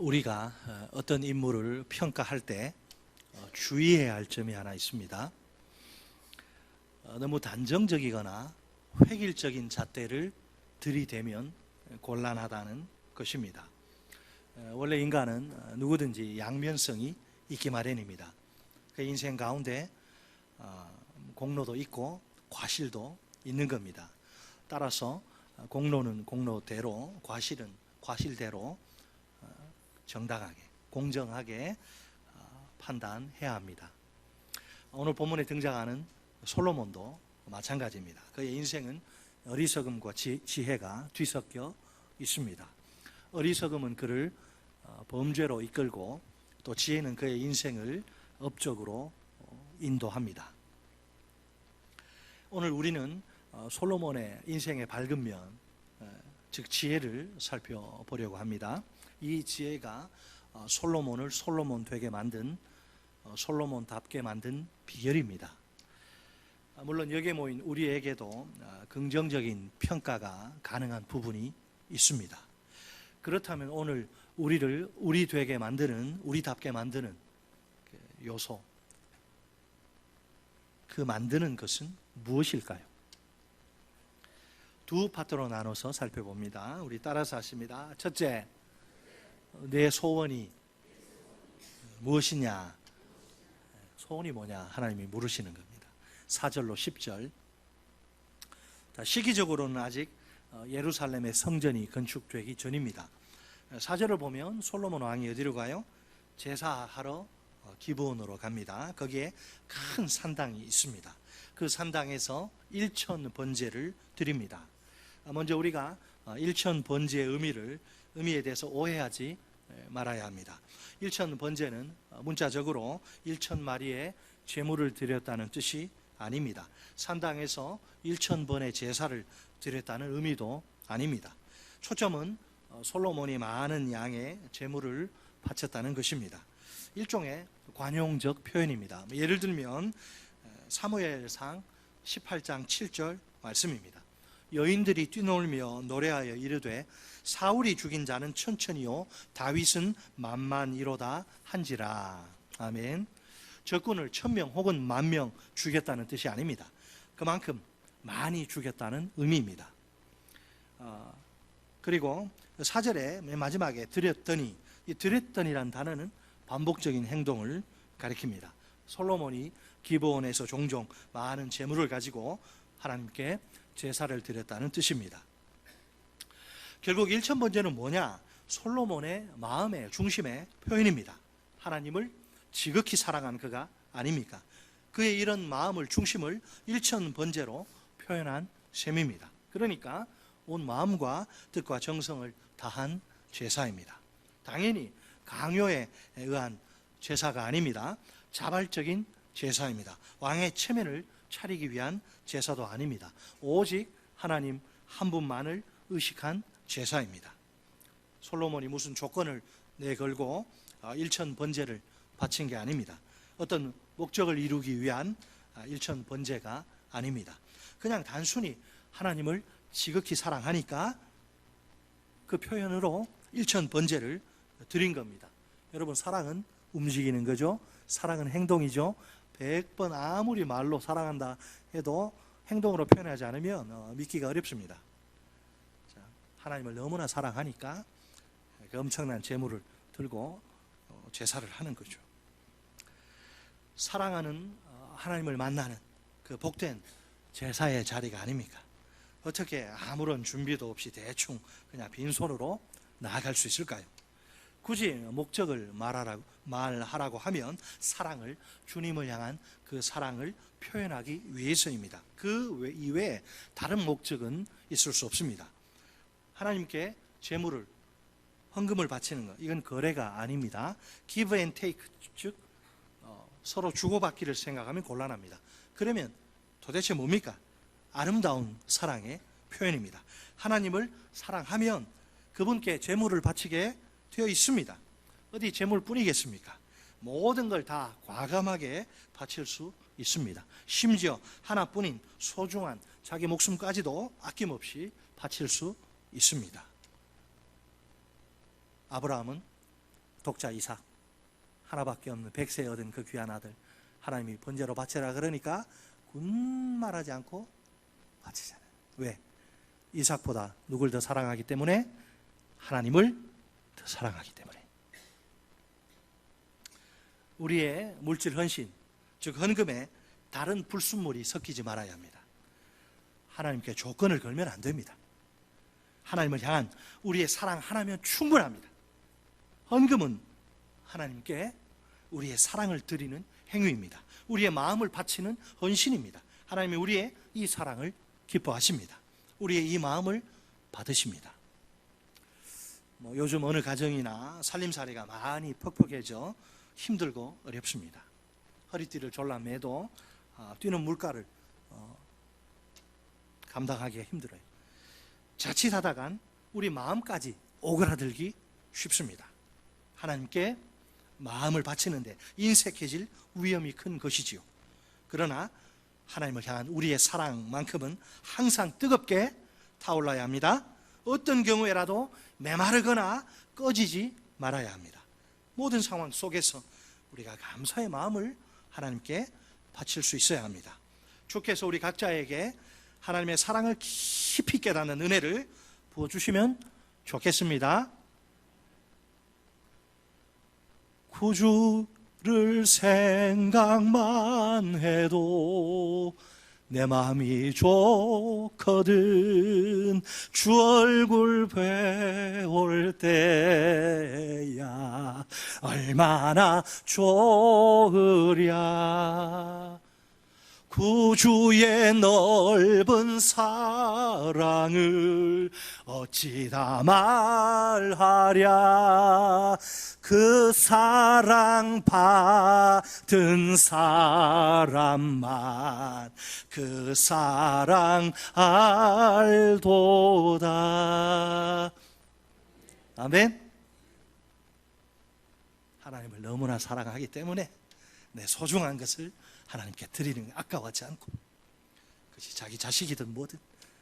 우리가 어떤 인물을 평가할 때 주의해야 할 점이 하나 있습니다. 너무 단정적이거나 획일적인 잣대를 들이대면 곤란하다는 것입니다. 원래 인간은 누구든지 양면성이 있기 마련입니다. 그 인생 가운데 공로도 있고 과실도 있는 겁니다. 따라서 공로는 공로대로, 과실은 과실대로 정당하게, 공정하게 판단해야 합니다. 오늘 본문에 등장하는 솔로몬도 마찬가지입니다. 그의 인생은 어리석음과 지혜가 뒤섞여 있습니다. 어리석음은 그를 범죄로 이끌고 또 지혜는 그의 인생을 업적으로 인도합니다. 오늘 우리는 솔로몬의 인생의 밝은 면, 즉 지혜를 살펴보려고 합니다. 이 지혜가 솔로몬을 솔로몬 되게 만든, 솔로몬답게 만든 비결입니다. 물론 여기에 모인 우리에게도 긍정적인 평가가 가능한 부분이 있습니다. 그렇다면 오늘 우리를 우리 되게 만드는, 우리답게 만드는 요소, 그 만드는 것은 무엇일까요? 두 파트로 나눠서 살펴봅니다. 우리 따라서 하십니다. 첫째, 내 소원이 무엇이냐? 소원이 뭐냐? 하나님이 물으시는 겁니다. 4절로 10절. 시기적으로는 아직 예루살렘의 성전이 건축되기 전입니다. 4절을 보면 솔로몬 왕이 어디로 가요? 제사하러 기브온으로 갑니다. 거기에 큰 산당이 있습니다. 그 산당에서 일천번제를 드립니다. 먼저 우리가 일천번제의 의미에 대해서 오해하지 말아야 합니다. 일천번제는 문자적으로 1000마리의 제물을 드렸다는 뜻이 아닙니다. 산당에서 1000번의 제사를 드렸다는 의미도 아닙니다. 초점은 솔로몬이 많은 양의 제물을 바쳤다는 것입니다. 일종의 관용적 표현입니다. 예를 들면 사무엘상 18장 7절 말씀입니다. 여인들이 뛰놀며 노래하여 이르되 사울이 죽인 자는 천천히요 다윗은 만만이로다 한지라. 아멘. 적군을 1000명 혹은 10,000명 죽였다는 뜻이 아닙니다. 그만큼 많이 죽였다는 의미입니다. 그리고 4절에 맨 마지막에 드렸더니, 이 드렸더니란 단어는 반복적인 행동을 가리킵니다. 솔로몬이 기브온에서 종종 많은 재물을 가지고 하나님께 제사를 드렸다는 뜻입니다. 결국 1000번제는 뭐냐? 솔로몬의 마음의 중심의 표현입니다. 하나님을 지극히 사랑한 그가 아닙니까? 그의 이런 마음을, 중심을 1000번제로 표현한 셈입니다. 그러니까 온 마음과 뜻과 정성을 다한 제사입니다. 당연히 강요에 의한 제사가 아닙니다. 자발적인 제사입니다. 왕의 체면을 차리기 위한 제사도 아닙니다. 오직 하나님 한 분만을 의식한 제사입니다. 솔로몬이 무슨 조건을 내걸고 1000번제를 바친 게 아닙니다. 어떤 목적을 이루기 위한 1000번제가 아닙니다. 그냥 단순히 하나님을 지극히 사랑하니까 그 표현으로 1000번제를 드린 겁니다. 여러분, 사랑은 움직이는 거죠. 사랑은 행동이죠. 100번 아무리 말로 사랑한다 해도 행동으로 표현하지 않으면 믿기가 어렵습니다. 하나님을 너무나 사랑하니까 그 엄청난 제물을 들고 제사를 하는 거죠. 사랑하는 하나님을 만나는 그 복된 제사의 자리가 아닙니까? 어떻게 아무런 준비도 없이 대충 그냥 빈손으로 나아갈 수 있을까요? 굳이 목적을 말하라고 하면 사랑을, 주님을 향한 그 사랑을 표현하기 위해서입니다. 그 이외에 다른 목적은 있을 수 없습니다. 하나님께 제물을, 헌금을 바치는 것, 이건 거래가 아닙니다. give and take, 즉 서로 주고받기를 생각하면 곤란합니다. 그러면 도대체 뭡니까? 아름다운 사랑의 표현입니다. 하나님을 사랑하면 그분께 제물을 바치게 되어 있습니다. 어디 제물뿐이겠습니까? 모든 걸 다 과감하게 바칠 수 있습니다. 심지어 하나뿐인 소중한 자기 목숨까지도 아낌없이 바칠 수 있습니다. 아브라함은 독자 이삭, 하나밖에 없는 백세에 얻은 그 귀한 아들 하나님이 번제로 바치라 그러니까 군말하지 않고 바치잖아요. 왜? 이삭보다 누굴 더 사랑하기 때문에? 하나님을 더 사랑하기 때문에. 우리의 물질 헌신, 즉 헌금에 다른 불순물이 섞이지 말아야 합니다. 하나님께 조건을 걸면 안 됩니다. 하나님을 향한 우리의 사랑 하나면 충분합니다. 헌금은 하나님께 우리의 사랑을 드리는 행위입니다. 우리의 마음을 바치는 헌신입니다. 하나님이 우리의 이 사랑을 기뻐하십니다. 우리의 이 마음을 받으십니다. 요즘 어느 가정이나 살림살이가 많이 퍽퍽해져 힘들고 어렵습니다. 허리띠를 졸라매도 뛰는 물가를 감당하기가 힘들어요. 자칫하다간 우리 마음까지 오그라들기 쉽습니다. 하나님께 마음을 바치는데 인색해질 위험이 큰 것이지요. 그러나 하나님을 향한 우리의 사랑만큼은 항상 뜨겁게 타올라야 합니다. 어떤 경우에라도 메마르거나 꺼지지 말아야 합니다. 모든 상황 속에서 우리가 감사의 마음을 하나님께 바칠 수 있어야 합니다. 주께서 우리 각자에게 하나님의 사랑을 깊이 깨닫는 은혜를 부어주시면 좋겠습니다. 구주를 생각만 해도 내 마음이 좋거든. 주 얼굴 배울 때야 얼마나 좋으랴. 구주의 넓은 사랑을 어찌다 말하랴. 그 사랑 받은 사람만 그 사랑 알도다. 아멘. 하나님을 너무나 사랑하기 때문에 내 소중한 것을 하나님께 드리는 게 아까워하지 않고, 그것이 자기 자식이든 뭐든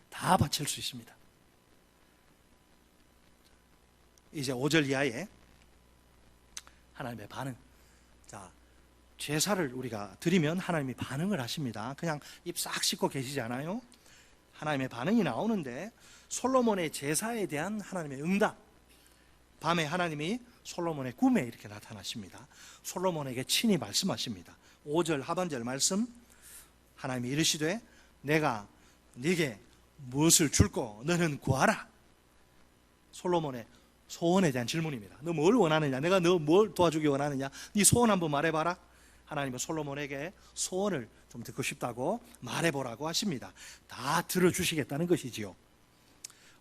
다 바칠 수 있습니다. 이제 5절 이하에 하나님의 반응. 자, 제사를 우리가 드리면 하나님이 반응을 하십니다. 그냥 입 싹 씻고 계시지 않아요. 하나님의 반응이 나오는데 솔로몬의 제사에 대한 하나님의 응답. 밤에 하나님이 솔로몬의 꿈에 이렇게 나타나십니다. 솔로몬에게 친히 말씀하십니다. 5절 하반절 말씀, 하나님이 이르시되 내가 네게 무엇을 줄고 너는 구하라. 솔로몬의 소원에 대한 질문입니다. 너 뭘 원하느냐? 내가 너 뭘 도와주기 원하느냐? 네 소원 한번 말해봐라. 하나님은 솔로몬에게 소원을 좀 듣고 싶다고 말해보라고 하십니다. 다 들어주시겠다는 것이지요.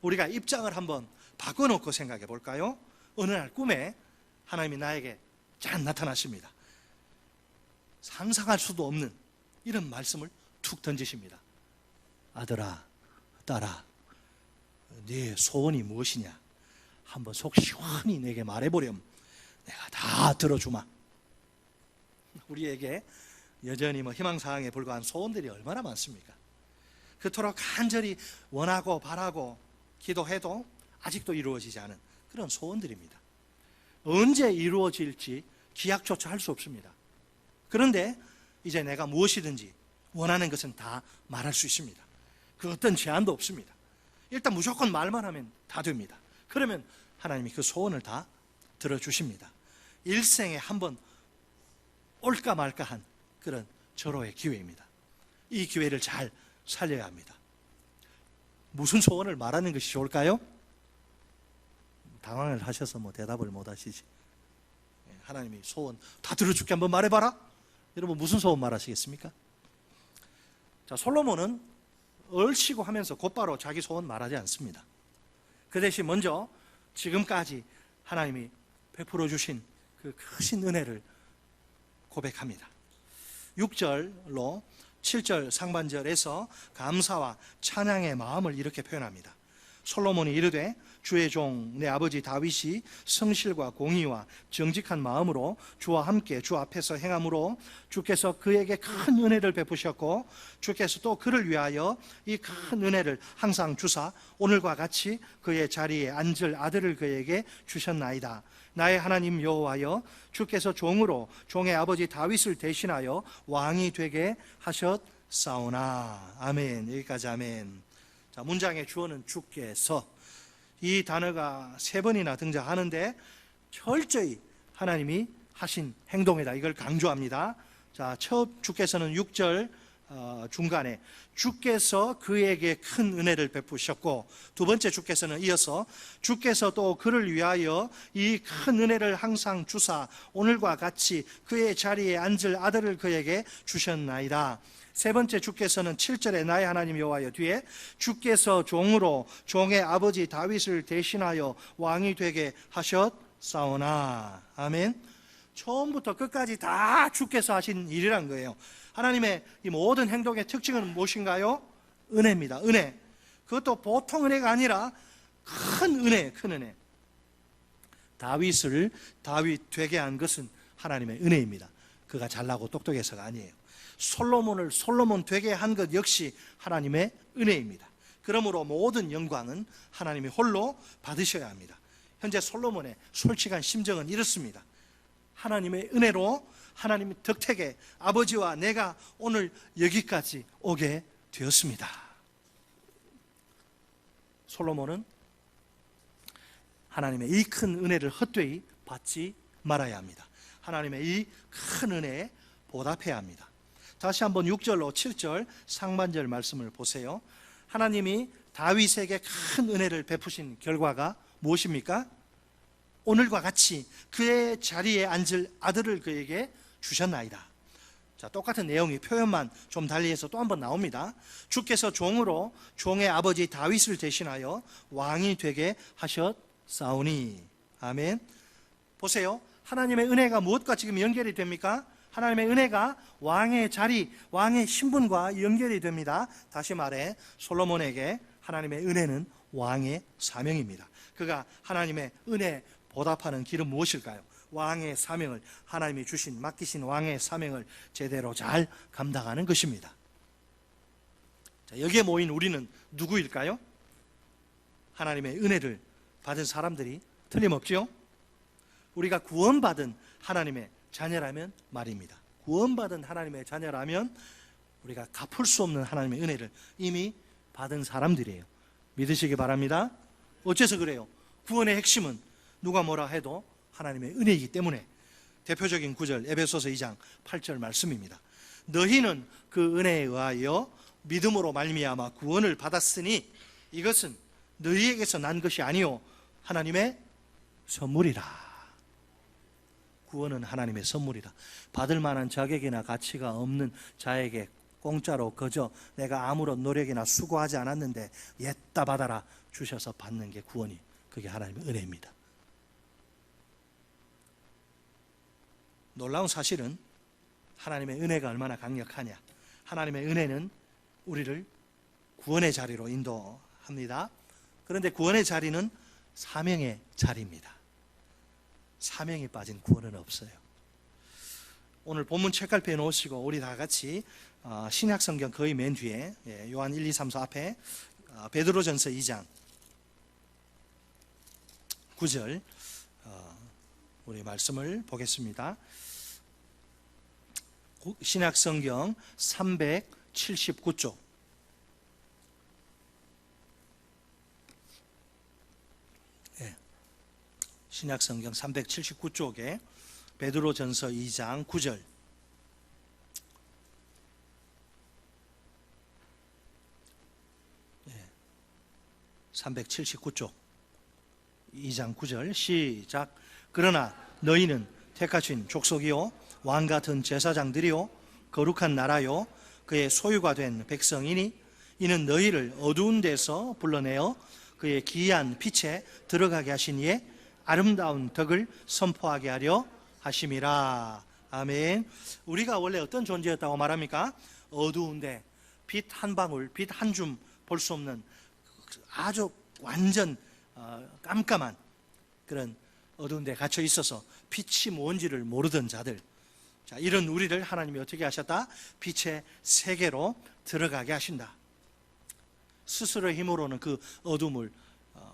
우리가 입장을 한번 바꿔놓고 생각해 볼까요? 어느 날 꿈에 하나님이 나에게 짠 나타나십니다. 상상할 수도 없는 이런 말씀을 툭 던지십니다. 아들아, 딸아, 네 소원이 무엇이냐? 한번 속 시원히 내게 말해보렴. 내가 다 들어주마. 우리에게 여전히 희망사항에 불과한 소원들이 얼마나 많습니까? 그토록 간절히 원하고 바라고 기도해도 아직도 이루어지지 않은 그런 소원들입니다. 언제 이루어질지 기약조차 할 수 없습니다. 그런데 이제 내가 무엇이든지 원하는 것은 다 말할 수 있습니다. 그 어떤 제한도 없습니다. 일단 무조건 말만 하면 다 됩니다. 그러면 하나님이 그 소원을 다 들어주십니다. 일생에 한번 올까 말까 한 그런 절호의 기회입니다. 이 기회를 잘 살려야 합니다. 무슨 소원을 말하는 것이 좋을까요? 당황을 하셔서 대답을 못 하시지. 하나님이 소원 다 들어줄게 한번 말해봐라. 여러분 무슨 소원 말하시겠습니까? 자, 솔로몬은 얼씨구 하면서 곧바로 자기 소원 말하지 않습니다. 그 대신 먼저 지금까지 하나님이 베풀어 주신 그 크신 은혜를 고백합니다. 6절로 7절 상반절에서 감사와 찬양의 마음을 이렇게 표현합니다. 솔로몬이 이르되 주의 종 내 아버지 다윗이 성실과 공의와 정직한 마음으로 주와 함께 주 앞에서 행함으로 주께서 그에게 큰 은혜를 베푸셨고 주께서 또 그를 위하여 이 큰 은혜를 항상 주사 오늘과 같이 그의 자리에 앉을 아들을 그에게 주셨나이다. 나의 하나님 여호와여, 주께서 종으로 종의 아버지 다윗을 대신하여 왕이 되게 하셨사오나. 아멘. 여기까지 아멘. 자, 문장의 주어는 주께서. 이 단어가 3번이나 등장하는데 철저히 하나님이 하신 행동이다, 이걸 강조합니다. 자, 첫 주께서는 6절 중간에 주께서 그에게 큰 은혜를 베푸셨고, 두 번째 주께서는 이어서 주께서 또 그를 위하여 이 큰 은혜를 항상 주사 오늘과 같이 그의 자리에 앉을 아들을 그에게 주셨나이다. 세 번째 주께서는 7절에 나의 하나님 여호와여 뒤에 주께서 종으로 종의 아버지 다윗을 대신하여 왕이 되게 하셨사오나. 아멘. 처음부터 끝까지 다 주께서 하신 일이란 거예요. 하나님의 이 모든 행동의 특징은 무엇인가요? 은혜입니다. 은혜. 그것도 보통 은혜가 아니라 큰 은혜, 큰 은혜. 다윗을 다윗 되게 한 것은 하나님의 은혜입니다. 그가 잘나고 똑똑해서가 아니에요. 솔로몬을 솔로몬 되게 한 것 역시 하나님의 은혜입니다. 그러므로 모든 영광은 하나님이 홀로 받으셔야 합니다. 현재 솔로몬의 솔직한 심정은 이렇습니다. 하나님의 은혜로 하나님의 덕택에 아버지와 내가 오늘 여기까지 오게 되었습니다. 솔로몬은 하나님의 이 큰 은혜를 헛되이 받지 말아야 합니다. 하나님의 이 큰 은혜에 보답해야 합니다. 다시 한번 6절로 7절 상반절 말씀을 보세요. 하나님이 다윗에게 큰 은혜를 베푸신 결과가 무엇입니까? 오늘과 같이 그의 자리에 앉을 아들을 그에게 주셨나이다. 자, 똑같은 내용이 표현만 좀 달리해서 또 한번 나옵니다. 주께서 종으로 종의 아버지 다윗을 대신하여 왕이 되게 하셨사오니. 아멘. 보세요. 하나님의 은혜가 무엇과 지금 연결이 됩니까? 하나님의 은혜가 왕의 자리, 왕의 신분과 연결이 됩니다. 다시 말해 솔로몬에게 하나님의 은혜는 왕의 사명입니다. 그가 하나님의 은혜 보답하는 길은 무엇일까요? 왕의 사명을, 하나님이 주신 맡기신 왕의 사명을 제대로 잘 감당하는 것입니다. 자, 여기에 모인 우리는 누구일까요? 하나님의 은혜를 받은 사람들이 틀림없죠? 우리가 구원받은 하나님의 자녀라면 말입니다. 구원받은 하나님의 자녀라면 우리가 갚을 수 없는 하나님의 은혜를 이미 받은 사람들이에요. 믿으시기 바랍니다. 어째서 그래요? 구원의 핵심은 누가 뭐라 해도 하나님의 은혜이기 때문에. 대표적인 구절 에베소서 2장 8절 말씀입니다. 너희는 그 은혜에 의하여 믿음으로 말미암아 구원을 받았으니 이것은 너희에게서 난 것이 아니요 하나님의 선물이라. 구원은 하나님의 선물이다. 받을 만한 자격이나 가치가 없는 자에게 공짜로 그저 내가 아무런 노력이나 수고하지 않았는데 옛다 받아라 주셔서 받는 게 구원이, 그게 하나님의 은혜입니다. 놀라운 사실은 하나님의 은혜가 얼마나 강력하냐. 하나님의 은혜는 우리를 구원의 자리로 인도합니다. 그런데 구원의 자리는 사명의 자리입니다. 사명이 빠진 구원은 없어요. 오늘 본문 책갈피에 놓으시고 우리 다 같이 신약성경 거의 맨 뒤에 요한 1, 2, 3, 4 앞에 베드로전서 2장 9절 우리 말씀을 보겠습니다. 신약성경 379쪽 신약성경 379쪽에 베드로전서 2장 9절 379쪽 2장 9절 시작. 그러나 너희는 택하신 족속이요 왕같은 제사장들이요 거룩한 나라요 그의 소유가 된 백성이니 이는 너희를 어두운 데서 불러내어 그의 기이한 빛에 들어가게 하신 이의 아름다운 덕을 선포하게 하려 하심이라. 아멘. 우리가 원래 어떤 존재였다고 말합니까? 어두운데 빛 한 방울, 빛 한 줌 볼 수 없는 아주 완전 깜깜한 그런 어두운 데 갇혀 있어서 빛이 뭔지를 모르던 자들. 자, 이런 우리를 하나님이 어떻게 하셨다? 빛의 세계로 들어가게 하신다. 스스로의 힘으로는 그 어둠을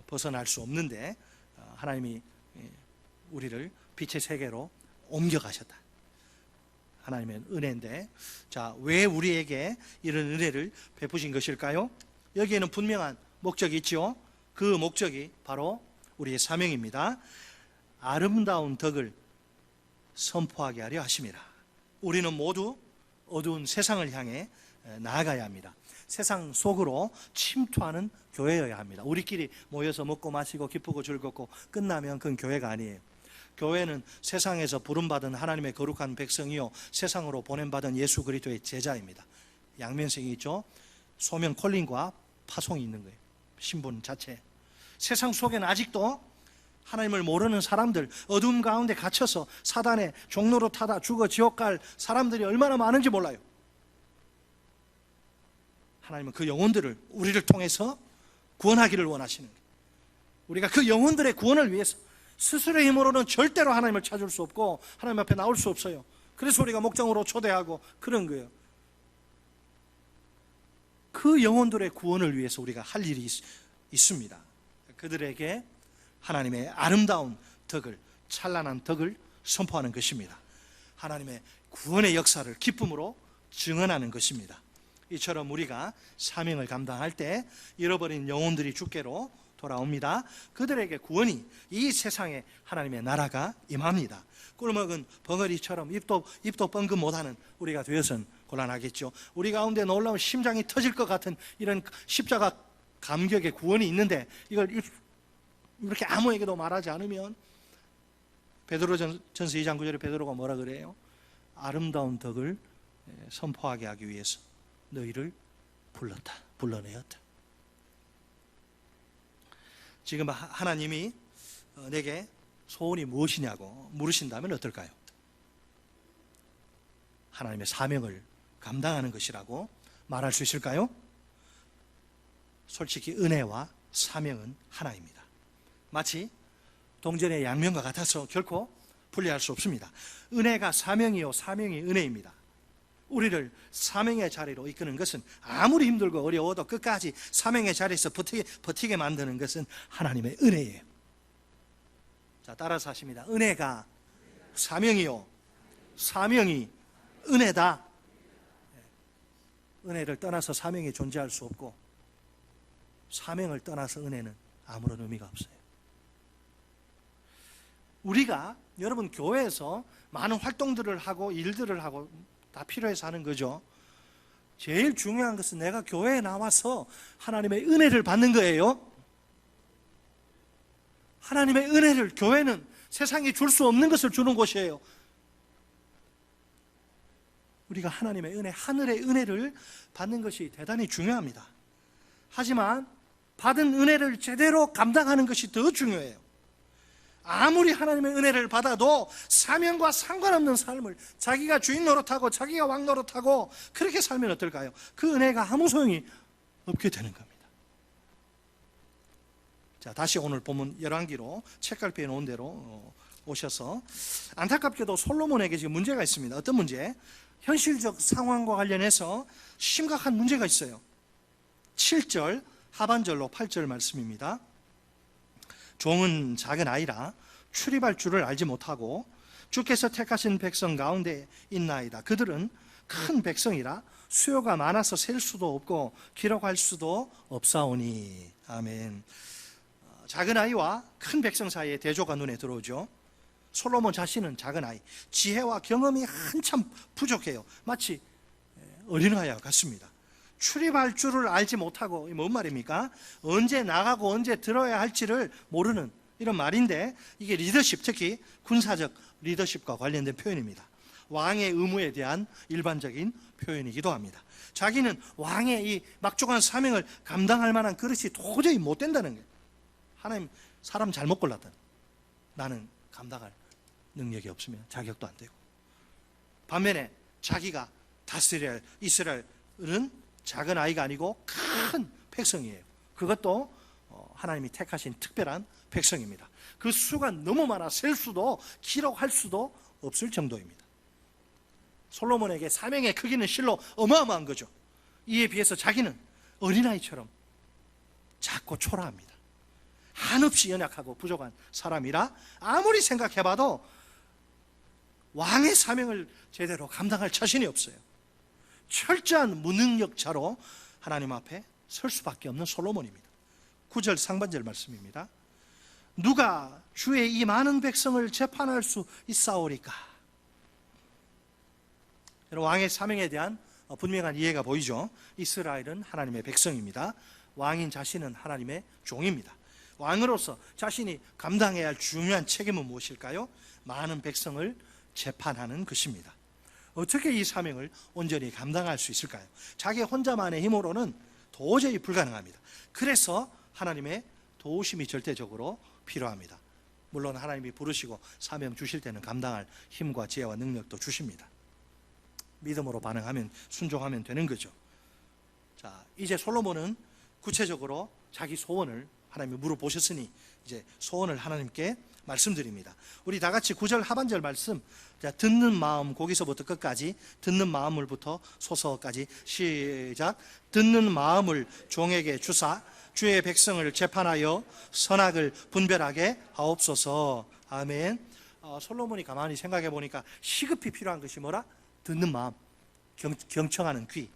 벗어날 수 없는데 하나님이 우리를 빛의 세계로 옮겨가셨다. 하나님의 은혜인데, 자, 왜 우리에게 이런 은혜를 베푸신 것일까요? 여기에는 분명한 목적이 있죠. 그 목적이 바로 우리의 사명입니다. 아름다운 덕을 선포하게 하려 하심이라. 우리는 모두 어두운 세상을 향해 나아가야 합니다. 세상 속으로 침투하는 교회여야 합니다. 우리끼리 모여서 먹고 마시고 기쁘고 즐겁고 끝나면 그건 교회가 아니에요. 교회는 세상에서 부름받은 하나님의 거룩한 백성이요 세상으로 보냄받은 예수 그리스도의 제자입니다. 양면성이 있죠. 소명 콜링과 파송이 있는 거예요. 신분 자체. 세상 속에는 아직도 하나님을 모르는 사람들, 어둠 가운데 갇혀서 사단의 종로로 타다 죽어 지옥 갈 사람들이 얼마나 많은지 몰라요. 하나님은 그 영혼들을 우리를 통해서 구원하기를 원하시는 거예요. 우리가 그 영혼들의 구원을 위해서 스스로의 힘으로는 절대로 하나님을 찾을 수 없고 하나님 앞에 나올 수 없어요. 그래서 우리가 목장으로 초대하고 그런 거예요. 그 영혼들의 구원을 위해서 우리가 할 일이 있습니다. 그들에게 하나님의 아름다운 덕을, 찬란한 덕을 선포하는 것입니다. 하나님의 구원의 역사를 기쁨으로 증언하는 것입니다. 이처럼 우리가 사명을 감당할 때 잃어버린 영혼들이 주께로 돌아옵니다. 그들에게 구원이, 이 세상에 하나님의 나라가 임합니다. 꿀먹은 벙어리처럼 입도 뻥긋 못하는 우리가 되어서는 곤란하겠죠. 우리 가운데 놀라운 심장이 터질 것 같은 이런 십자가 감격의 구원이 있는데 이걸 이렇게 아무에게도 말하지 않으면, 베드로전서 2장 9절에 베드로가 뭐라 그래요? 아름다운 덕을 선포하게 하기 위해서 너희를 불러내었다. 지금 하나님이 내게 소원이 무엇이냐고 물으신다면 어떨까요? 하나님의 사명을 감당하는 것이라고 말할 수 있을까요? 솔직히 은혜와 사명은 하나입니다. 마치 동전의 양면과 같아서 결코 분리할 수 없습니다. 은혜가 사명이요 사명이 은혜입니다. 우리를 사명의 자리로 이끄는 것은, 아무리 힘들고 어려워도 끝까지 사명의 자리에서 버티게 만드는 것은 하나님의 은혜예요. 자, 따라서 하십니다. 은혜가 사명이요 사명이 은혜다. 은혜를 떠나서 사명이 존재할 수 없고, 사명을 떠나서 은혜는 아무런 의미가 없어요. 우리가 여러분 교회에서 많은 활동들을 하고 일들을 하고 다 필요해서 하는 거죠. 제일 중요한 것은 내가 교회에 나와서 하나님의 은혜를 받는 거예요. 하나님의 은혜를, 교회는 세상이 줄 수 없는 것을 주는 곳이에요. 우리가 하나님의 은혜, 하늘의 은혜를 받는 것이 대단히 중요합니다. 하지만 받은 은혜를 제대로 감당하는 것이 더 중요해요. 아무리 하나님의 은혜를 받아도 사명과 상관없는 삶을, 자기가 주인 노릇하고 자기가 왕 노릇하고 그렇게 살면 어떨까요? 그 은혜가 아무 소용이 없게 되는 겁니다. 자, 다시 오늘 본문 열왕기로 책갈피에 놓은 대로 오셔서, 안타깝게도 솔로몬에게 지금 문제가 있습니다. 어떤 문제? 현실적 상황과 관련해서 심각한 문제가 있어요. 7절 하반절로 8절 말씀입니다. 종은 작은 아이라 출입할 줄을 알지 못하고 주께서 택하신 백성 가운데 있나이다. 그들은 큰 백성이라 수요가 많아서 셀 수도 없고 기록할 수도 없사오니. 아멘. 작은 아이와 큰 백성 사이의 대조가 눈에 들어오죠. 솔로몬 자신은 작은 아이, 지혜와 경험이 한참 부족해요. 마치 어린아이와 같습니다. 출입할 줄을 알지 못하고, 뭔 말입니까? 언제 나가고 언제 들어야 할지를 모르는 이런 말인데, 이게 리더십, 특히 군사적 리더십과 관련된 표현입니다. 왕의 의무에 대한 일반적인 표현이기도 합니다. 자기는 왕의 이 막중한 사명을 감당할 만한 그릇이 도저히 못 된다는 거예요. 하나님, 사람 잘못 골랐다. 나는 감당할 능력이 없으면 자격도 안 되고. 반면에 자기가 다스려야 할 이스라엘은 작은 아이가 아니고 큰 백성이에요. 그것도 하나님이 택하신 특별한 백성입니다. 그 수가 너무 많아 셀 수도 기록할 수도 없을 정도입니다. 솔로몬에게 사명의 크기는 실로 어마어마한 거죠. 이에 비해서 자기는 어린아이처럼 작고 초라합니다. 한없이 연약하고 부족한 사람이라 아무리 생각해봐도 왕의 사명을 제대로 감당할 자신이 없어요. 철저한 무능력자로 하나님 앞에 설 수밖에 없는 솔로몬입니다. 9절 상반절 말씀입니다. 누가 주의 이 많은 백성을 재판할 수 있사오리까? 왕의 사명에 대한 분명한 이해가 보이죠. 이스라엘은 하나님의 백성입니다. 왕인 자신은 하나님의 종입니다. 왕으로서 자신이 감당해야 할 중요한 책임은 무엇일까요? 많은 백성을 재판하는 것입니다. 어떻게 이 사명을 온전히 감당할 수 있을까요? 자기 혼자만의 힘으로는 도저히 불가능합니다. 그래서 하나님의 도우심이 절대적으로 필요합니다. 물론 하나님이 부르시고 사명 주실 때는 감당할 힘과 지혜와 능력도 주십니다. 믿음으로 반응하면, 순종하면 되는 거죠. 자, 이제 솔로몬은 구체적으로 자기 소원을 하나님이 물어보셨으니 이제 소원을 하나님께 말씀드립니다. 우리 다 같이 9절 하반절 말씀, 자, 듣는 마음, 거기서부터 끝까지 듣는 마음을부터 소서까지 시작. 듣는 마음을 종에게 주사 주의 백성을 재판하여 선악을 분별하게 하옵소서. 아멘. 솔로몬이 가만히 생각해 보니까 시급히 필요한 것이 뭐라? 듣는 마음, 경청하는 귀.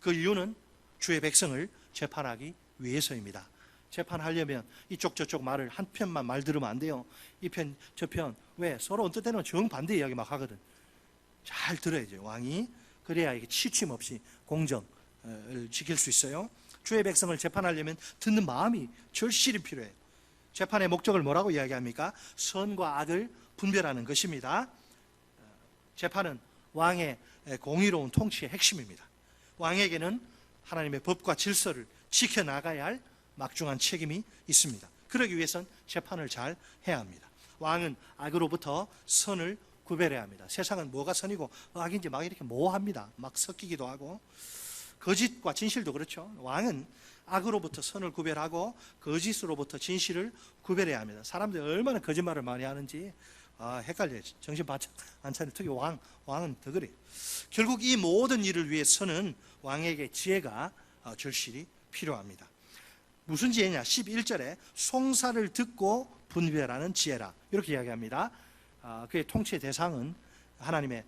그 이유는 주의 백성을 재판하기 위해서입니다. 재판하려면 이쪽 저쪽 말을 한 편만 말 들으면 안 돼요. 이 편 저 편. 왜? 서로 어떤 때는 정반대 이야기 막 하거든. 잘 들어야죠, 왕이. 그래야 이게 치침 없이 공정을 지킬 수 있어요. 주의 백성을 재판하려면 듣는 마음이 절실히 필요해요. 재판의 목적을 뭐라고 이야기합니까? 선과 악을 분별하는 것입니다. 재판은 왕의 공의로운 통치의 핵심입니다. 왕에게는 하나님의 법과 질서를 지켜나가야 할 막중한 책임이 있습니다. 그러기 위해서는 재판을 잘 해야 합니다. 왕은 악으로부터 선을 구별해야 합니다. 세상은 뭐가 선이고 악인지 막 이렇게 모호합니다. 막 섞이기도 하고, 거짓과 진실도 그렇죠. 왕은 악으로부터 선을 구별하고 거짓으로부터 진실을 구별해야 합니다. 사람들이 얼마나 거짓말을 많이 하는지 헷갈려요. 정신 바짝 안 차리는, 특히 왕은 더 그래요. 결국 이 모든 일을 위해서는 왕에게 지혜가 절실히 필요합니다. 무슨 지혜냐? 11절에 송사를 듣고 분별하는 지혜라, 이렇게 이야기합니다. 그의 통치의 대상은 하나님의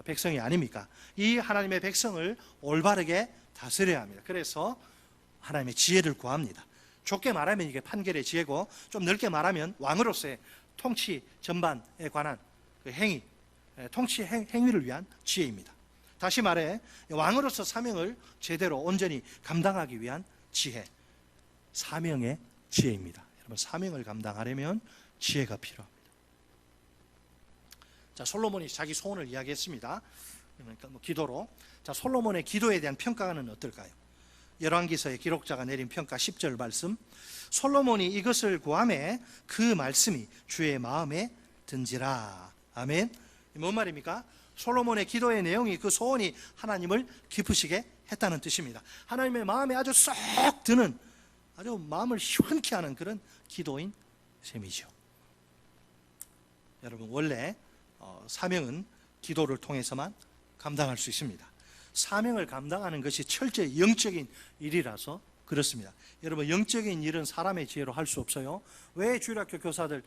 백성이 아닙니까? 이 하나님의 백성을 올바르게 다스려야 합니다. 그래서 하나님의 지혜를 구합니다. 좁게 말하면 이게 판결의 지혜고, 좀 넓게 말하면 왕으로서의 통치 전반에 관한 그 행위, 통치 행위를 위한 지혜입니다. 다시 말해 왕으로서 사명을 제대로 온전히 감당하기 위한 지혜, 사명의 지혜입니다. 여러분, 사명을 감당하려면 지혜가 필요합니다. 자, 솔로몬이 자기 소원을 이야기했습니다. 그러니까 기도로. 자, 솔로몬의 기도에 대한 평가는 어떨까요? 열왕기서의 기록자가 내린 평가 10절 말씀. 솔로몬이 이것을 구하매 그 말씀이 주의 마음에 든지라. 아멘. 뭔 말입니까? 솔로몬의 기도의 내용이, 그 소원이 하나님을 기쁘시게 했다는 뜻입니다. 하나님의 마음에 아주 쏙 드는, 아주 마음을 시원케 하는 그런 기도인 셈이죠. 여러분, 원래 사명은 기도를 통해서만 감당할 수 있습니다. 사명을 감당하는 것이 철저히 영적인 일이라서 그렇습니다. 여러분, 영적인 일은 사람의 지혜로 할 수 없어요. 왜 주일학교 교사들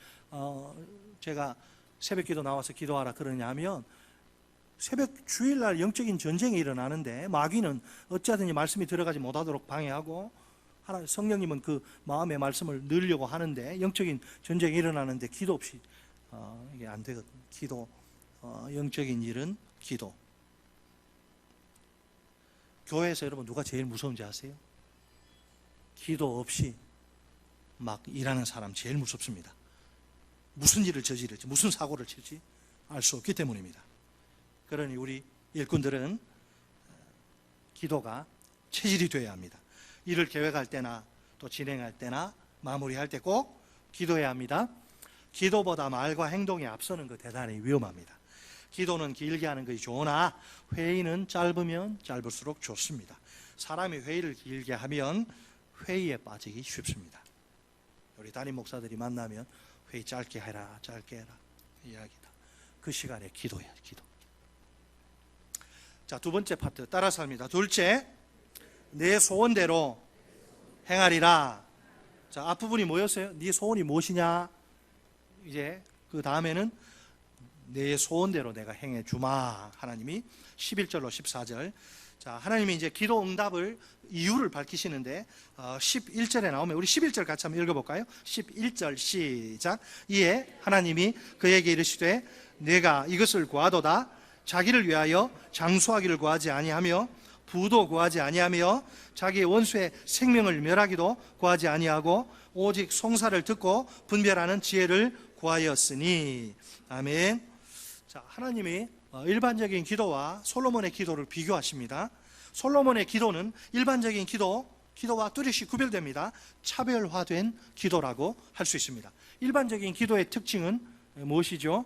제가 새벽기도 나와서 기도하라 그러냐 하면, 새벽 주일날 영적인 전쟁이 일어나는데 마귀는 어찌하든지 말씀이 들어가지 못하도록 방해하고, 성령님은 그 마음의 말씀을 넣으려고 하는데 영적인 전쟁이 일어나는데 기도 없이 이게 안 되거든요. 기도, 영적인 일은 기도. 교회에서 여러분 누가 제일 무서운지 아세요? 기도 없이 막 일하는 사람 제일 무섭습니다. 무슨 일을 저지를지, 무슨 사고를 칠지 알 수 없기 때문입니다. 그러니 우리 일꾼들은 기도가 체질이 되어야 합니다. 일을 계획할 때나 또 진행할 때나 마무리할 때 꼭 기도해야 합니다. 기도보다 말과 행동이 앞서는 거 대단히 위험합니다. 기도는 길게 하는 것이 좋으나 회의는 짧으면 짧을수록 좋습니다. 사람이 회의를 길게 하면 회의에 빠지기 쉽습니다. 우리 담임 목사들이 만나면 회의 짧게 해라, 짧게 해라 이야기다. 그 시간에 기도해야 기도. 자, 두 번째 파트 따라서 합니다. 둘째, 내 소원대로 행하리라. 자, 앞부분이 뭐였어요? 네 소원이 무엇이냐? 이제 그 다음에는 내 소원대로 내가 행해 주마. 하나님이 11절로 14절. 자, 하나님이 이제 기도 응답을 이유를 밝히시는데 11절에 나오면 우리 11절 같이 한번 읽어볼까요? 11절 시작. 이에 하나님이 그에게 이르시되 내가 이것을 구하도다. 자기를 위하여 장수하기를 구하지 아니하며 부도 구하지 아니하며 자기의 원수의 생명을 멸하기도 구하지 아니하고 오직 송사를 듣고 분별하는 지혜를 구하였으니. 아멘. 자, 하나님이 일반적인 기도와 솔로몬의 기도를 비교하십니다. 솔로몬의 기도는 일반적인 기도와 뚜렷이 구별됩니다. 차별화된 기도라고 할 수 있습니다. 일반적인 기도의 특징은 무엇이죠?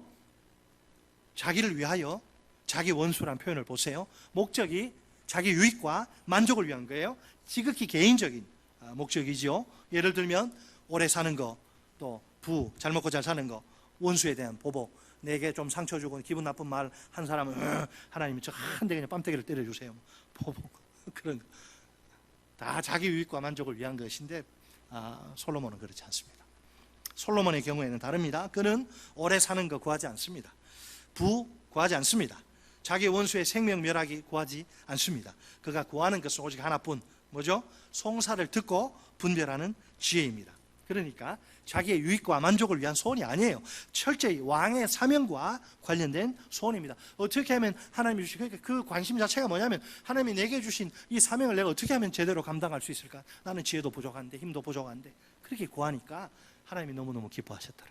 자기를 위하여, 자기 원수란 표현을 보세요. 목적이 자기 유익과 만족을 위한 거예요. 지극히 개인적인 목적이죠. 예를 들면 오래 사는 거, 또 잘 먹고 잘 사는 거, 원수에 대한 보복, 내게 좀 상처 주고 기분 나쁜 말 한 사람은 하나님이 저 한 대 그냥 뺨때기를 때려주세요. 보복, 그런 거. 다 자기 유익과 만족을 위한 것인데 솔로몬은 그렇지 않습니다. 솔로몬의 경우에는 다릅니다. 그는 오래 사는 거 구하지 않습니다. 부 구하지 않습니다. 자기 원수의 생명 멸하기 구하지 않습니다. 그가 구하는 것은 오직 하나뿐, 뭐죠? 송사를 듣고 분별하는 지혜입니다. 그러니까 자기의 유익과 만족을 위한 소원이 아니에요. 철저히 왕의 사명과 관련된 소원입니다. 어떻게 하면 하나님이 주신, 그러니까 그 관심 자체가 뭐냐면 하나님이 내게 주신 이 사명을 내가 어떻게 하면 제대로 감당할 수 있을까? 나는 지혜도 부족한데 힘도 부족한데, 그렇게 구하니까 하나님이 너무너무 기뻐하셨더라.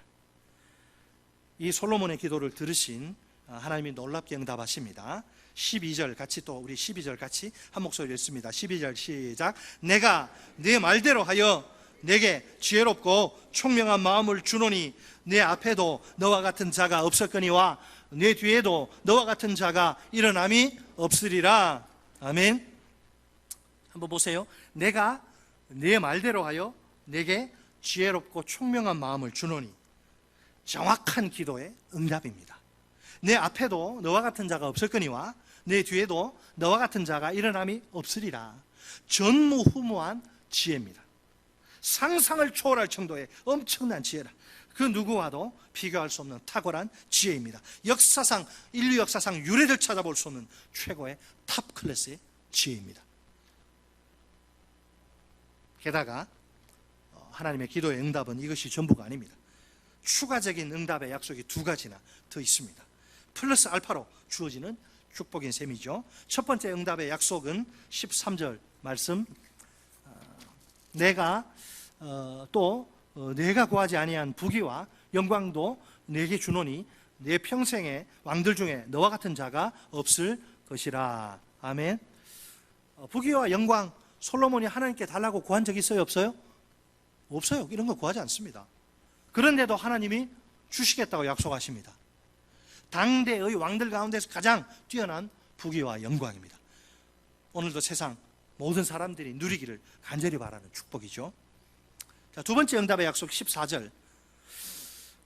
이 솔로몬의 기도를 들으신 하나님이 놀랍게 응답하십니다. 12절 같이, 또 우리 12절 같이 한 목소리로 읽습니다. 12절 시작. 내가 네 말대로 하여 내게 지혜롭고 총명한 마음을 주노니 내 앞에도 너와 같은 자가 없었거니와 내 뒤에도 너와 같은 자가 일어남이 없으리라. 아멘. 한번 보세요. 내가 네 말대로 하여 내게 지혜롭고 총명한 마음을 주노니, 정확한 기도의 응답입니다. 내 앞에도 너와 같은 자가 없었거니와 내 뒤에도 너와 같은 자가 일어남이 없으리라. 전무후무한 지혜입니다. 상상을 초월할 정도의 엄청난 지혜라. 그 누구와도 비교할 수 없는 탁월한 지혜입니다. 역사상, 인류 역사상 유례를 찾아볼 수 없는 최고의 탑 클래스의 지혜입니다. 게다가 하나님의 기도의 응답은 이것이 전부가 아닙니다. 추가적인 응답의 약속이 두 가지나 더 있습니다. 플러스 알파로 주어지는 축복인 셈이죠. 첫 번째 응답의 약속은 13절 말씀, 내가 내가 구하지 아니한 부귀와 영광도 내게 주노니 내 평생의 왕들 중에 너와 같은 자가 없을 것이라. 아멘. 부귀와 영광, 솔로몬이 하나님께 달라고 구한 적 있어요? 없어요? 없어요. 이런 거 구하지 않습니다. 그런데도 하나님이 주시겠다고 약속하십니다. 당대의 왕들 가운데서 가장 뛰어난 부귀와 영광입니다. 오늘도 세상 모든 사람들이 누리기를 간절히 바라는 축복이죠. 자, 두 번째 응답의 약속 14절.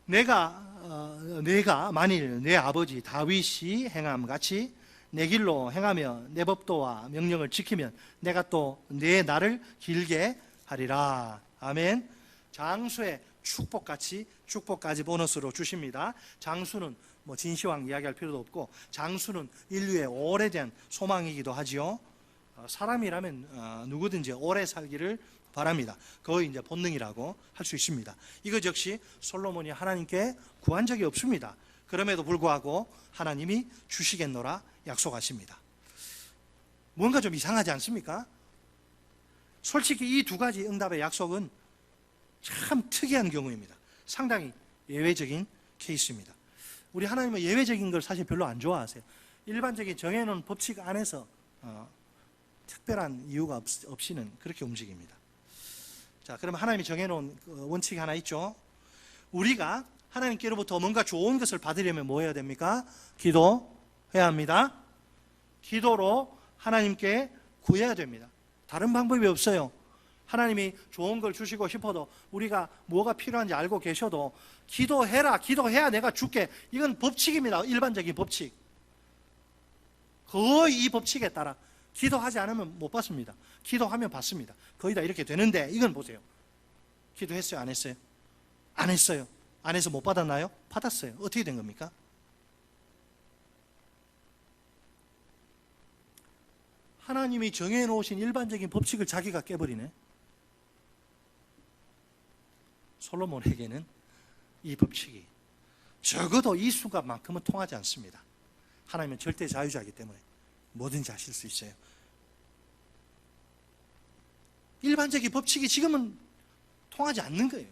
내가 만일 내 아버지 다윗이 행함 같이 내 길로 행하며 내 법도와 명령을 지키면 내가 또 내 날을 길게 하리라. 아멘. 장수의 축복같이 축복까지 보너스로 주십니다. 장수는 진시황 이야기할 필요도 없고, 장수는 인류의 오래된 소망이기도 하지요. 사람이라면 누구든지 오래 살기를 바랍니다. 거의 이제 본능이라고 할 수 있습니다. 이것 역시 솔로몬이 하나님께 구한 적이 없습니다. 그럼에도 불구하고 하나님이 주시겠노라 약속하십니다. 뭔가 좀 이상하지 않습니까? 솔직히 이 두 가지 응답의 약속은 참 특이한 경우입니다. 상당히 예외적인 케이스입니다. 우리 하나님은 예외적인 걸 사실 별로 안 좋아하세요. 일반적인 정해놓은 법칙 안에서 특별한 이유가 없이는 그렇게 움직입니다. 자, 그러면 하나님이 정해놓은 원칙이 하나 있죠. 우리가 하나님께로부터 뭔가 좋은 것을 받으려면 뭐 해야 됩니까? 기도해야 합니다. 기도로 하나님께 구해야 됩니다. 다른 방법이 없어요. 하나님이 좋은 걸 주시고 싶어도, 우리가 뭐가 필요한지 알고 계셔도 기도해라, 기도해야 내가 줄게, 이건 법칙입니다. 일반적인 법칙. 거의 이 법칙에 따라 기도하지 않으면 못 받습니다. 기도하면 받습니다. 거의 다 이렇게 되는데, 이건 보세요. 기도했어요? 안 했어요? 안 했어요. 안 해서 못 받았나요? 받았어요. 어떻게 된 겁니까? 하나님이 정해놓으신 일반적인 법칙을 자기가 깨버리네. 솔로몬에게는 이 법칙이 적어도 이 수값만큼은 통하지 않습니다. 하나님은 절대 자유자이기 때문에 뭐든지 하실 수 있어요. 일반적인 법칙이 지금은 통하지 않는 거예요.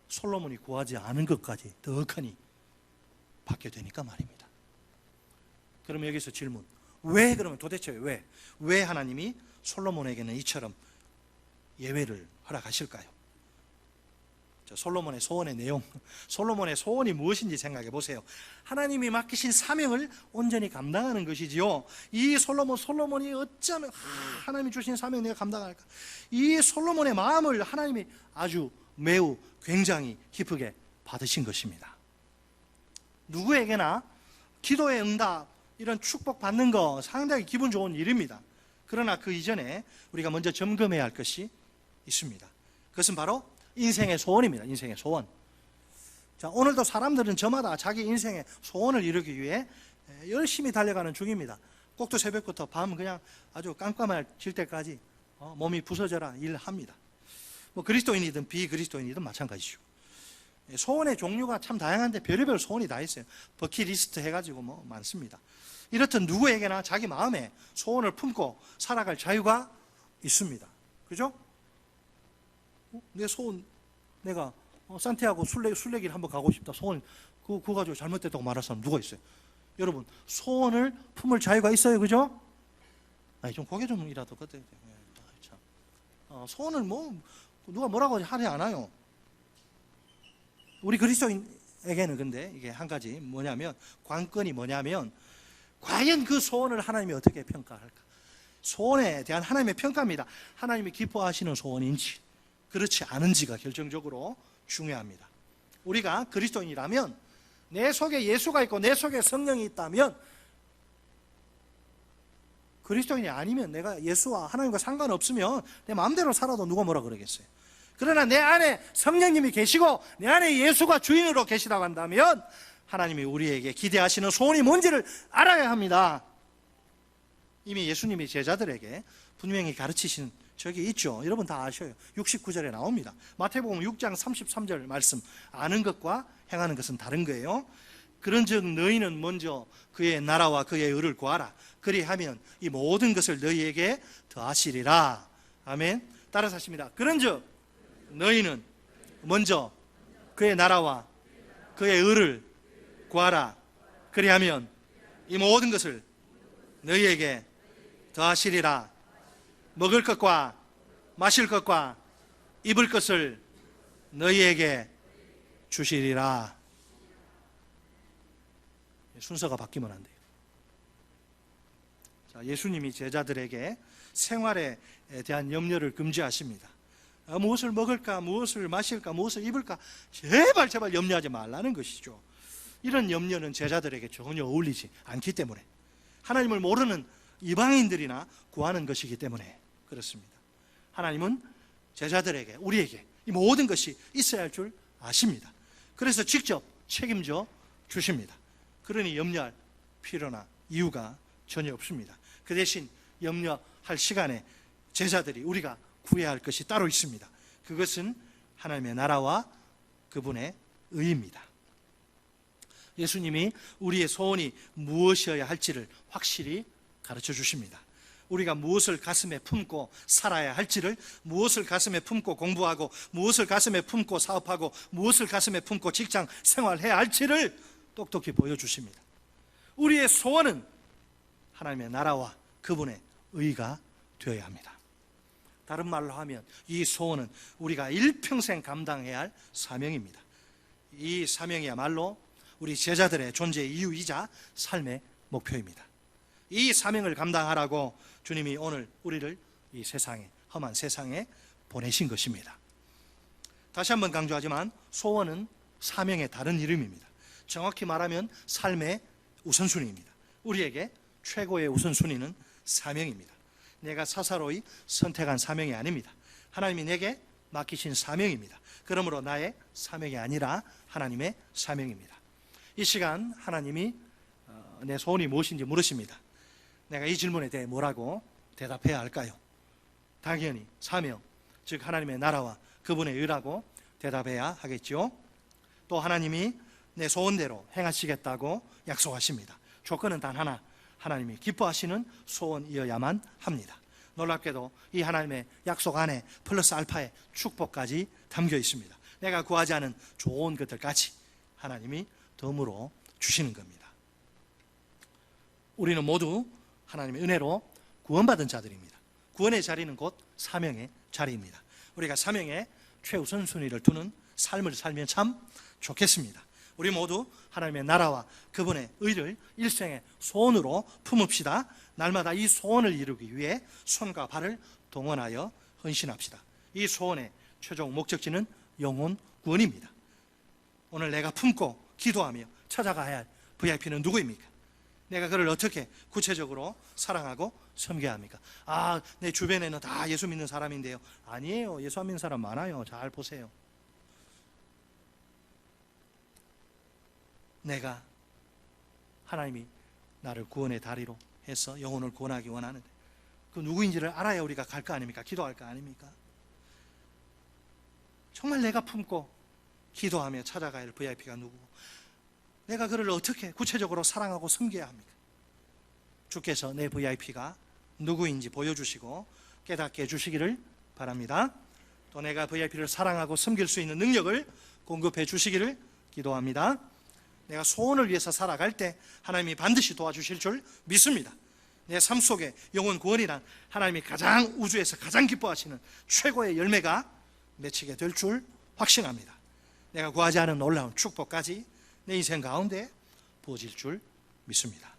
솔로몬이 구하지 않은 것까지 더 크니 받게 되니까 말입니다. 그러면 여기서 질문, 왜 그러면 도대체 왜 하나님이 솔로몬에게는 이처럼 예외를 허락하실까요? 솔로몬의 소원의 내용, 솔로몬의 소원이 무엇인지 생각해 보세요. 하나님이 맡기신 사명을 온전히 감당하는 것이지요. 이 솔로몬이 어쩌면 하나님이 주신 사명 내가 감당할까? 이 솔로몬의 마음을 하나님이 아주 매우 굉장히 기쁘게 받으신 것입니다. 누구에게나 기도의 응답, 이런 축복 받는 거 상당히 기분 좋은 일입니다. 그러나 그 이전에 우리가 먼저 점검해야 할 것이 있습니다. 그것은 바로 인생의 소원입니다. 인생의 소원. 자, 오늘도 사람들은 저마다 자기 인생의 소원을 이루기 위해 열심히 달려가는 중입니다. 꼭두 새벽부터 밤 그냥 아주 깜깜해질 때까지 몸이 부서져라 일합니다. 뭐 그리스도인이든 비그리스도인이든 마찬가지죠. 소원의 종류가 참 다양한데 별의별 소원이 다 있어요. 버킷리스트 해가지고 뭐 많습니다. 이렇듯 누구에게나 자기 마음에 소원을 품고 살아갈 자유가 있습니다. 그죠? 내 소원, 내가 산티아고 순례길 한번 가고 싶다. 소원, 그거 가지고 잘못됐다고 말할 사람 누가 있어요? 여러분, 소원을 품을 자유가 있어요. 그죠? 아니, 좀 고개 좀이라도 그때. 소원을 뭐 누가 뭐라고 하지 않아요. 우리 그리스도인에게는 근데 이게 한 가지 뭐냐면, 관건이 뭐냐면, 과연 그 소원을 하나님이 어떻게 평가할까? 소원에 대한 하나님의 평가입니다. 하나님이 기뻐하시는 소원인지 그렇지 않은지가 결정적으로 중요합니다. 우리가 그리스도인이라면, 내 속에 예수가 있고 내 속에 성령이 있다면, 그리스도인이 아니면 내가 예수와 하나님과 상관없으면 내 마음대로 살아도 누가 뭐라 그러겠어요. 그러나 내 안에 성령님이 계시고 내 안에 예수가 주인으로 계시다고 한다면 하나님이 우리에게 기대하시는 소원이 뭔지를 알아야 합니다. 이미 예수님이 제자들에게 분명히 가르치신 적이 있죠. 여러분 다 아셔요. 69절에 나옵니다. 마태복음 6장 33절 말씀, 아는 것과 행하는 것은 다른 거예요. 그런즉 너희는 먼저 그의 나라와 그의 의를 구하라. 그리하면 이 모든 것을 너희에게 더하시리라. 아멘. 따라서 하십니다. 그런즉 너희는 먼저 그의 나라와 그의 의를 구하라. 그리하면 이 모든 것을 너희에게 더하시리라. 먹을 것과 마실 것과 입을 것을 너희에게 주시리라. 순서가 바뀌면 안 돼요. 자, 예수님이 제자들에게 생활에 대한 염려를 금지하십니다. 무엇을 먹을까, 무엇을 마실까, 무엇을 입을까, 제발 염려하지 말라는 것이죠. 이런 염려는 제자들에게 전혀 어울리지 않기 때문에, 하나님을 모르는 이방인들이나 구하는 것이기 때문에 그렇습니다. 하나님은 제자들에게, 우리에게 이 모든 것이 있어야 할 줄 아십니다. 그래서 직접 책임져 주십니다. 그러니 염려할 필요나 이유가 전혀 없습니다. 그 대신 염려할 시간에 제자들이, 우리가 구해야 할 것이 따로 있습니다. 그것은 하나님의 나라와 그분의 의입니다. 예수님이 우리의 소원이 무엇이어야 할지를 확실히 가르쳐 주십니다. 우리가 무엇을 가슴에 품고 살아야 할지를, 무엇을 가슴에 품고 공부하고, 무엇을 가슴에 품고 사업하고, 무엇을 가슴에 품고 직장 생활해야 할지를 똑똑히 보여주십니다. 우리의 소원은 하나님의 나라와 그분의 의가 되어야 합니다. 다른 말로 하면 이 소원은 우리가 일평생 감당해야 할 사명입니다. 이 사명이야말로 우리 제자들의 존재의 이유이자 삶의 목표입니다. 이 사명을 감당하라고 주님이 오늘 우리를 이 세상에, 험한 세상에 보내신 것입니다. 다시 한번 강조하지만 소원은 사명의 다른 이름입니다. 정확히 말하면 삶의 우선순위입니다. 우리에게 최고의 우선순위는 사명입니다. 내가 사사로이 선택한 사명이 아닙니다. 하나님이 내게 맡기신 사명입니다. 그러므로 나의 사명이 아니라 하나님의 사명입니다. 이 시간 하나님이 내 소원이 무엇인지 물으십니다. 내가 이 질문에 대해 뭐라고 대답해야 할까요? 당연히 사명, 즉 하나님의 나라와 그분의 의라고 대답해야 하겠죠. 또 하나님이 내 소원대로 행하시겠다고 약속하십니다. 조건은 단 하나, 하나님이 기뻐하시는 소원이어야만 합니다. 놀랍게도 이 하나님의 약속 안에 플러스 알파의 축복까지 담겨 있습니다. 내가 구하지 않은 좋은 것들까지 하나님이 덤으로 주시는 겁니다. 우리는 모두 하나님의 은혜로 구원받은 자들입니다. 구원의 자리는 곧 사명의 자리입니다. 우리가 사명에 최우선 순위를 두는 삶을 살면 참 좋겠습니다. 우리 모두 하나님의 나라와 그분의 의를 일생의 소원으로 품읍시다. 날마다 이 소원을 이루기 위해 손과 발을 동원하여 헌신합시다. 이 소원의 최종 목적지는 영혼 구원입니다. 오늘 내가 품고 기도하며 찾아가야 할 VIP는 누구입니까? 내가 그를 어떻게 구체적으로 사랑하고 섬겨야 합니까? 내 주변에는 다 예수 믿는 사람인데요. 아니에요. 예수 안 믿는 사람 많아요. 잘 보세요. 내가 하나님이 나를 구원의 다리로 해서 영혼을 구원하기 원하는데 그 누구인지를 알아야 우리가 갈 거 아닙니까? 기도할 거 아닙니까? 정말 내가 품고 기도하며 찾아가야 할 VIP가 누구고 내가 그를 어떻게 구체적으로 사랑하고 섬겨야 합니까? 주께서 내 VIP가 누구인지 보여주시고 깨닫게 해주시기를 바랍니다. 또 내가 VIP를 사랑하고 섬길 수 있는 능력을 공급해 주시기를 기도합니다. 내가 소원을 위해서 살아갈 때 하나님이 반드시 도와주실 줄 믿습니다. 내 삶 속에 영혼 구원이란 하나님이 가장 우주에서 가장 기뻐하시는 최고의 열매가 맺히게 될 줄 확신합니다. 내가 구하지 않은 놀라운 축복까지 내 인생 가운데 부어질 줄 믿습니다.